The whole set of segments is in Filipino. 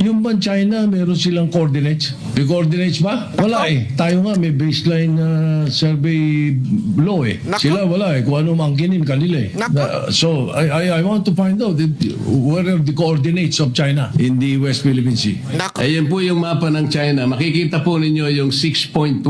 Yung ban China, meron silang coordinates. May coordinates ba? Wala eh. Tayo nga may baseline survey law eh. Nako. Sila wala eh. Kung ano mangkinin kanila eh. Nako. So, I want to find out what are the coordinates of China in the West Philippine Sea. Nako. Ayan po yung mapa ng China. Makikita po ninyo yung 6.1.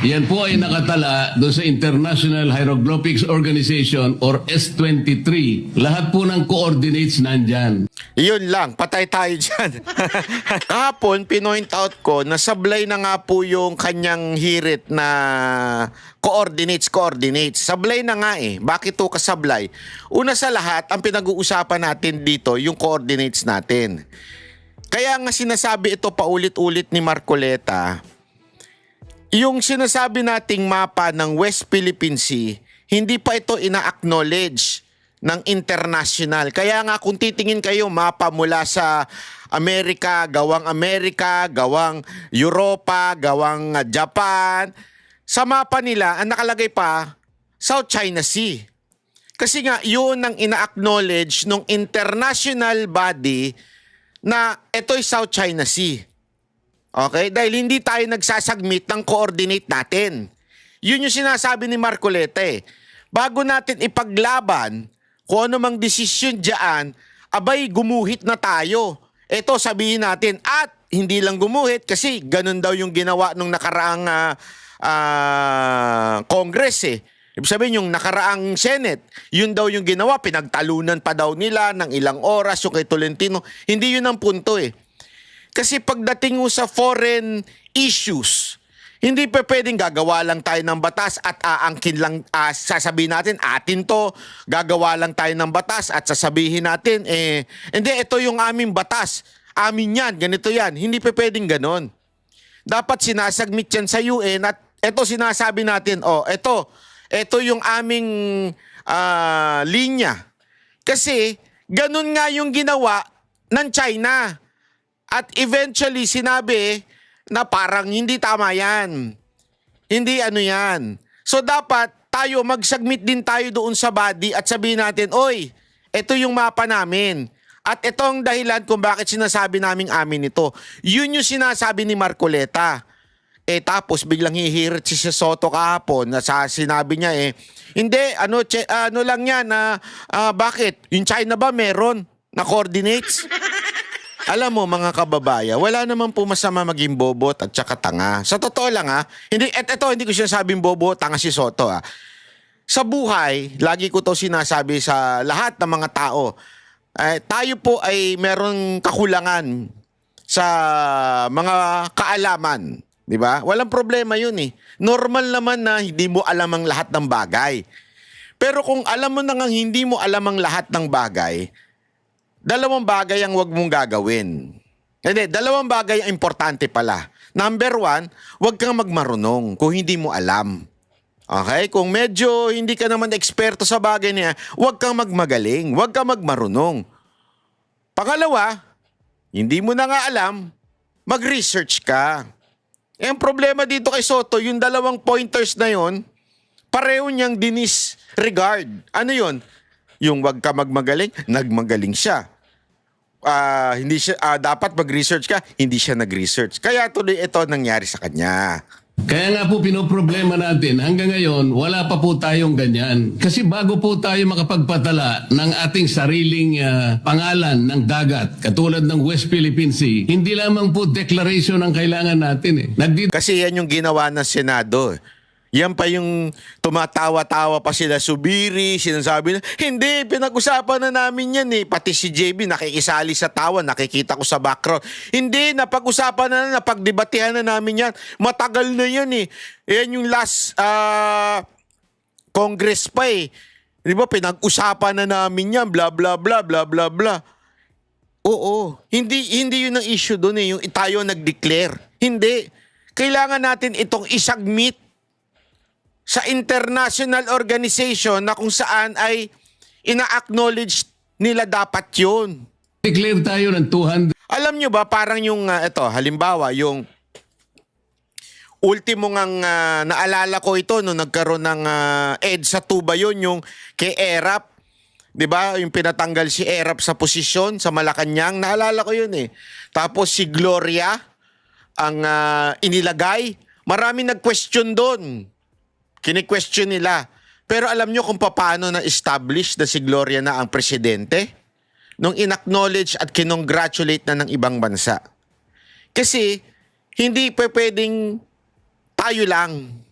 Yan po ay nakatala doon sa International Hieroglyphics Organization or S23. Lahat po ng coordinates nandyan. Yun lang, patay tayo dyan. Kahapon, pinoint out ko na sablay na nga po yung kanyang hirit na coordinates. Sablay na nga eh. Bakit to kasablay? Una sa lahat, ang pinag-uusapan natin dito, yung coordinates natin. Kaya nga sinasabi ito paulit-ulit ni Marcoleta, yung sinasabi nating mapa ng West Philippine Sea, hindi pa ito ina-acknowledge ng international. Kaya nga kung titingin kayo mapa mula sa Amerika, gawang Europa, gawang Japan, sa mapa nila ang nakalagay pa South China Sea. Kasi nga yun ang ina-acknowledge ng international body na ito'y South China Sea. Okay? Dahil hindi tayo nagsasubmit ng coordinate natin. Yun yung sinasabi ni Marcoleta eh. Bago natin ipaglaban kung ano mang desisyon dyan, abay gumuhit na tayo. Ito sabihin natin, at hindi lang gumuhit kasi ganun daw yung ginawa nung nakaraang Congress eh. Ibig sabihin yung nakaraang Senate, yun daw yung ginawa, pinagtalunan pa daw nila ng ilang oras yung kay Tolentino. Hindi yun ang punto eh. Kasi pagdating mo sa foreign issues, hindi pa pwedeng gagawa lang tayo ng batas at aangkin lang, sasabihin natin, atin to, gagawa lang tayo ng batas at sasabihin natin, hindi, ito yung aming batas, amin yan, ganito yan. Hindi pa pwedeng ganon. Dapat sinasagmit yan sa UN at ito sinasabi natin, ito yung aming linya. Kasi ganon nga yung ginawa ng China. At eventually sinabi na parang hindi tama yan. Hindi ano yan. So dapat tayo mag-submit din tayo doon sa body at sabihin natin, oy, ito yung mapa namin. At ito ang dahilan kung bakit sinasabi naming amin ito. Yun yung sinasabi ni Marcoleta. Tapos biglang hihirit si Soto kahapon na sinabi niya hindi, ano lang yan, bakit? Yung China ba meron na coordinates? Alam mo mga kababayan, wala naman po masama maging bobot at saka tanga. Sa totoo lang hindi ko sinasabing bobo, tanga si Soto Sa buhay, lagi ko to sinasabi sa lahat ng mga tao, tayo po ay merong kakulangan sa mga kaalaman. Di ba? Walang problema yun eh. Normal naman na hindi mo alam ang lahat ng bagay. Pero kung alam mo na nga hindi mo alam ang lahat ng bagay, dalawang bagay ang wag mong gagawin. Hindi, dalawang bagay ang importante pala. Number one, wag kang magmarunong kung hindi mo alam. Okay? Kung medyo hindi ka naman eksperto sa bagay niya, wag kang magmagaling, wag kang magmarunong. Pangalawa, hindi mo na nga alam, mag-research ka. Ang problema dito kay Soto, yung dalawang pointers na yon, pareho niyang dinisregard. Ano yon? Yung wag ka magmagaling, nagmagaling siya. Hindi siya dapat mag-research ka, hindi siya nag-research. Kaya tuloy ito nangyari sa kanya. Kaya nga po pinoproblema natin, hanggang ngayon, wala pa po tayong ganyan. Kasi bago po tayo makapagpatala ng ating sariling pangalan ng dagat, katulad ng West Philippine Sea, hindi lamang po declaration ang kailangan natin Kasi yan yung ginawa ng Senado. Yan pa yung tumatawa-tawa pa sila Subiri, sinasabi na, hindi, pinag-usapan na namin yan Pati si JB nakikisali sa tawa, nakikita ko sa background. Hindi, napag-usapan na, napagdebatehan na namin yan. Matagal na yan Yan yung last Congress pa Di ba, pinag-usapan na namin yan, bla bla bla bla bla bla. Oo, hindi yun ang issue doon yung tayo nag-declare. Hindi. Kailangan natin itong isubmit sa international organization na kung saan ay ina-acknowledge nila dapat yun. Declare tayo ng 200. Alam nyo ba, parang yung, halimbawa, yung ultimo ngang naalala ko ito nung nagkaroon ng EDSA 2 ba yun, yung kay ERAP. 'Di ba? Yung pinatanggal si ERAP sa posisyon sa Malacanang, naalala ko yun Tapos si Gloria ang inilagay. Marami nag-question doon. Kini-question nila. Pero alam nyo kung paano na-establish na si Gloria na ang presidente? Nung in-acknowledge at kinongratulate na ng ibang bansa. Kasi hindi pa pwedeng tayo lang.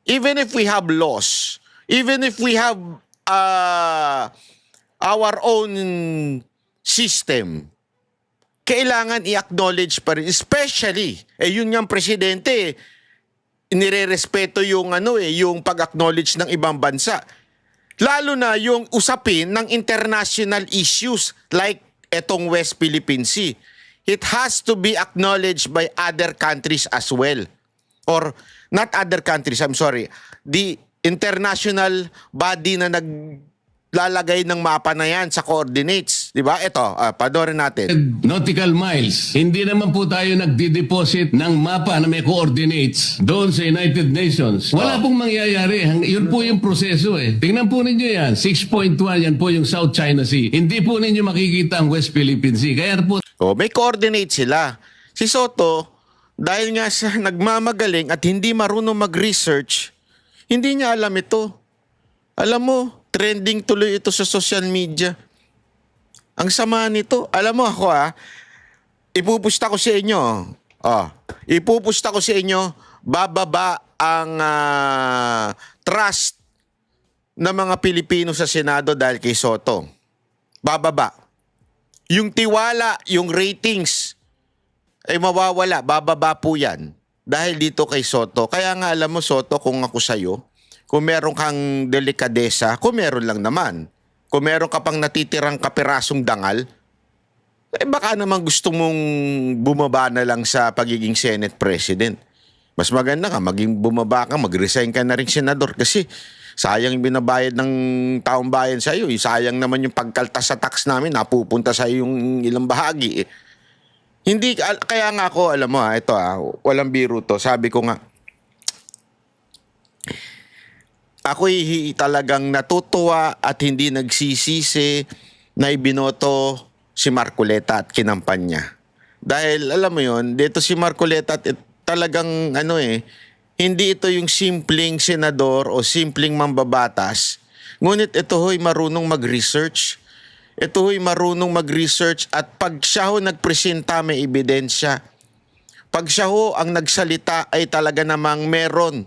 Even if we have laws, even if we have our own system, kailangan i-acknowledge pa rin. Especially, yun nga ang presidente, nire-respeto yung yung pag-acknowledge ng ibang bansa. Lalo na yung usapin ng international issues like etong West Philippine Sea. It has to be acknowledged by other countries as well. Or not other countries, I'm sorry. The international body na naglalagay ng mapa na yan sa coordinates. Di ba? Ito, panoorin natin. Nautical miles. Hindi naman po tayo nagdi-deposit ng mapa na may coordinates doon sa United Nations. Wala pong mangyayari. Yun po yung proseso eh. Tingnan po ninyo yan. 6.1 yan po yung South China Sea. Hindi po ninyo makikita ang West Philippine Sea. Kaya po May coordinates sila. Si Soto, dahil nga sa nagmamagaling at hindi marunong mag-research, hindi niya alam ito. Alam mo, trending tuloy ito sa social media. Ang sama nito. Alam mo ako ipupusta ko sa inyo. Ipupusta ko sa inyo, bababa ang trust ng mga Pilipino sa Senado dahil kay Soto. Bababa. Yung tiwala, yung ratings, ay mawawala. Bababa po yan. Dahil dito kay Soto. Kaya nga alam mo, Soto, kung ako sa'yo, kung meron kang delikadesa, kung meron lang naman. Kung meron ka pang natitirang kapirasong dangal, baka naman gusto mong bumaba na lang sa pagiging Senate President. Mas maganda ka, maging bumaba ka, mag-resign ka na rin senador kasi sayang yung binabayad ng taong bayan sa iyo. Sayang naman yung pagkaltas sa tax namin, napupunta sa yung ilang bahagi. Hindi, kaya nga ako, alam mo ito walang biro to. Sabi ko nga, ako'y talagang natutuwa at hindi nagsisisi na ibinoto si Marcoleta at kinampanya. Dahil alam mo yon, dito si Marcoleta talagang hindi ito yung simpleng senador o simpleng mambabatas. Ngunit ito ho'y marunong mag-research. Ito ho'y marunong mag-research at pag siya ho nagpresenta may ebidensya. Pag siya ho ang nagsalita ay talaga namang meron.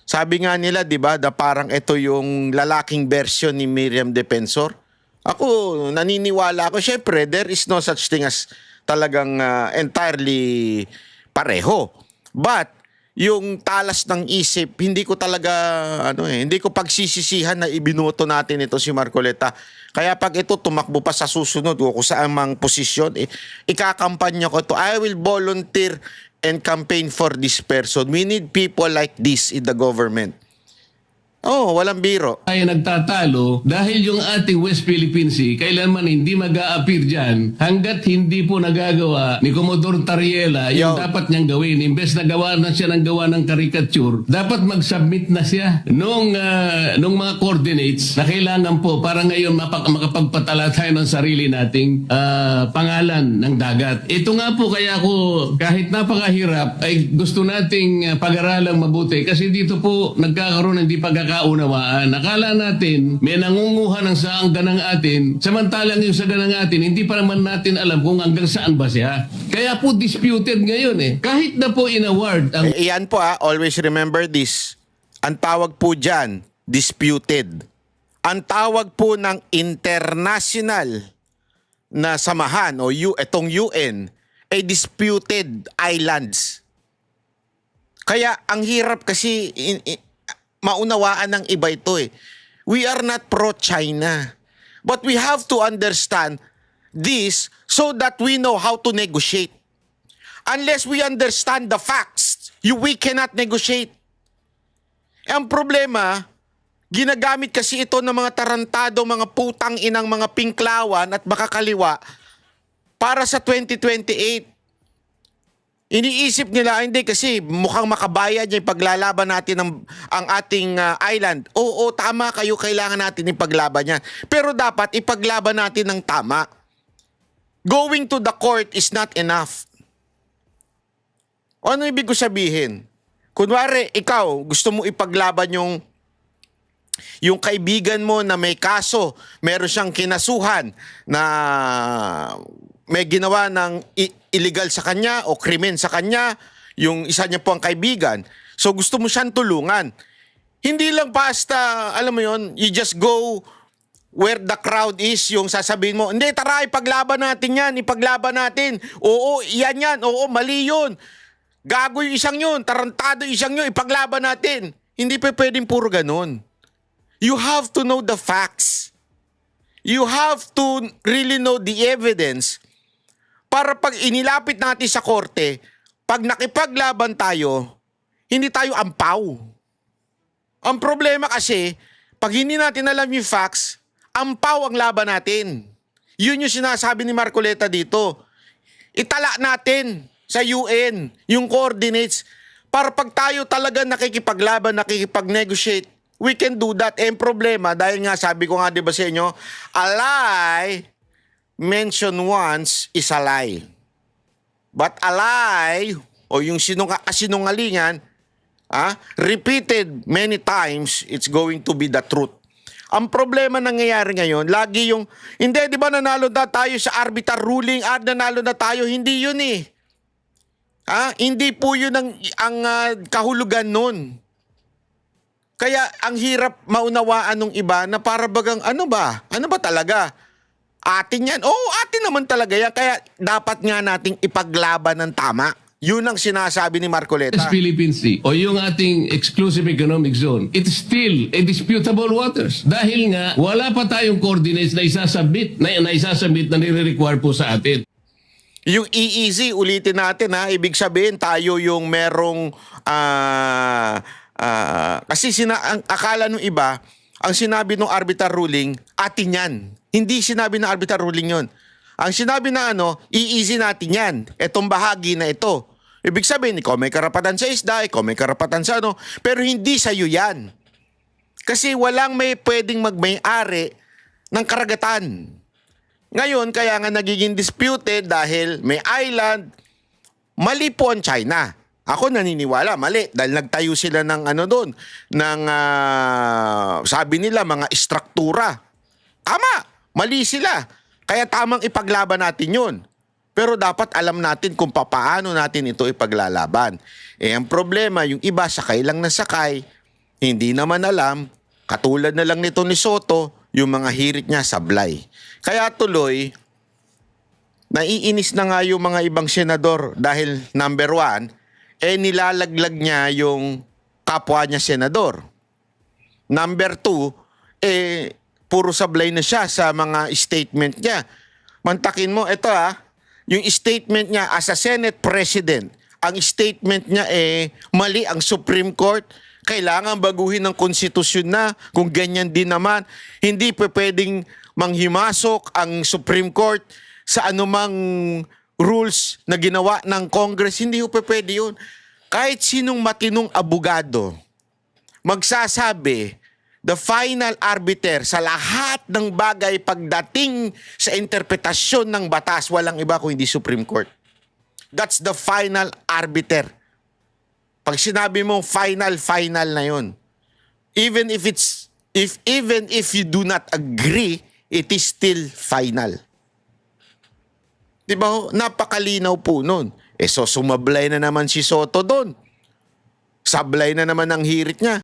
Sabi nga nila, di ba, parang ito yung lalaking version ni Miriam Defensor. Ako, naniniwala ako. Syempre, there is no such thing as talagang entirely pareho. But, yung talas ng isip, hindi ko talaga, hindi ko pagsisisihan na ibinoto natin ito si Marcoleta. Kaya pag ito tumakbo pa sa susunod o kung saan mang posisyon, ikakampanya ko ito. I will volunteer and campaign for this person. We need people like this in the government. Walang biro. Ay nagtatalo dahil yung ating West Philippine Sea kailanman hindi mag-a-appear dyan hanggat hindi po nagagawa ni Commodore Tariela yung dapat niyang gawin. Imbes na gawa na siya ng gawa ng caricature, dapat mag-submit na siya nung mga coordinates na kailangan po para ngayon makapagpatala tayo ng sarili nating pangalan ng dagat. Ito nga po kaya ako kahit napakahirap ay gusto nating pag-aralang mabuti kasi dito po nagkakaroon ng hindi pagkakaunawaan. Nakala natin may nangunguha ng saang ganang atin, samantalang yung sa ganang atin, hindi pa naman natin alam kung hanggang saan ba siya. Kaya po disputed ngayon Kahit na po in-award ang... Iyan po always remember this. Ang tawag po dyan, disputed. Ang tawag po ng international na samahan o itong UN ay disputed islands. Kaya ang hirap kasi maunawaan ng iba ito We are not pro-China. But we have to understand this so that we know how to negotiate. Unless we understand the facts, we cannot negotiate. Ang problema, ginagamit kasi ito ng mga tarantado, mga putang inang mga pinklawan at makakaliwa para sa 2028. Iniisip nila, hindi kasi mukhang makabayad niya ipaglalaban natin ang ating island. Oo, tama kayo, kailangan natin ipaglaban niya. Pero dapat ipaglaban natin ng tama. going to the court is not enough. O ano ibig ko sabihin? Kunwari, ikaw, gusto mo ipaglaban yung kaibigan mo na may kaso, meron siyang kinasuhan na may ginawa ng illegal sa kanya o krimen sa kanya, yung isa niya po ang kaibigan. So gusto mo siyang tulungan. Hindi lang basta, alam mo yon, you just go where the crowd is, yung sasabihin mo, hindi, tara, ipaglaban natin yan, ipaglaban natin. Oo, yan, oo, mali yun. Gago yung isang yun, tarantado yung isang yun, ipaglaban natin. Hindi pa pwedeng puro ganun. You have to know the facts. You have to really know the evidence para pag inilapit natin sa korte, pag nakipaglaban tayo, hindi tayo ampaw. Ang problema kasi, pag hindi natin alam yung facts, ampaw ang laban natin. Yun yung sinasabi ni Marcoleta dito. Itala natin sa UN yung coordinates para pag tayo talaga nakikipaglaban, nakikipag-negotiate, we can do that. Eh, problema, dahil nga sabi ko nga diba sa inyo, a lie mentioned once is a lie. But a lie, o yung kasinungalingan, repeated many times, it's going to be the truth. Ang problema nangyayari ngayon, lagi yung, hindi, di ba nanalo na tayo sa arbiter ruling, nanalo na tayo, hindi yun eh. Hindi po yun ang kahulugan nun. Kaya ang hirap maunawaan ng iba na para bagang ano ba talaga? Atin yan. Oo, atin naman talaga yan. Kaya dapat nga nating ipaglaban ng tama. Yun ang sinasabi ni Marcoleta. Philippine Sea o yung ating exclusive economic zone, it's still a disputable waters. Dahil nga, wala pa tayong coordinates na isasubmit na nire-require po sa atin. Yung EEZ, ulitin natin ibig sabihin tayo yung merong, kasi ang akala ng iba, ang sinabi ng arbiter ruling, atin yan. Hindi sinabi ng arbiter ruling yon. Ang sinabi na EEZ natin yan. Etong bahagi na ito. Ibig sabihin, ikaw may karapatan sa isda, ikaw may karapatan sa pero hindi sa'yo yan. Kasi walang may pwedeng magmay-ari ng karagatan. Ngayon, kaya nga nagiging disputed dahil may island, mali po ang China. Ako naniniwala, mali. Dahil nagtayo sila ng doon, ng sabi nila, mga istruktura. Tama, mali sila. Kaya tamang ipaglaban natin yun. Pero dapat alam natin kung paano natin ito ipaglalaban. Ang problema, yung iba sakay lang na sakay, hindi naman alam, katulad na lang nito ni Soto, yung mga hirit niya sablay. Kaya tuloy, naiinis na nga yung mga ibang senador dahil number 1, nilalaglag niya yung kapwa niya senador. Number 2, puro sablay na siya sa mga statement niya. Mantakin mo, ito yung statement niya as a Senate President, ang statement niya mali ang Supreme Court, kailangan baguhin ng konstitusyon na, kung ganyan din naman, hindi pwedeng manghimasok ang Supreme Court sa anumang rules na ginawa ng Congress, hindi pwede yun. Kahit sinong matinong abogado, magsasabi, the final arbiter sa lahat ng bagay pagdating sa interpretasyon ng batas, walang iba kung hindi Supreme Court. That's the final arbiter. Pag sinabi mo final na yun. Even if you do not agree, it is still final. Diba? Napakalinaw po nun. So sumablay na naman si Soto doon. Sablay na naman ang hirit niya.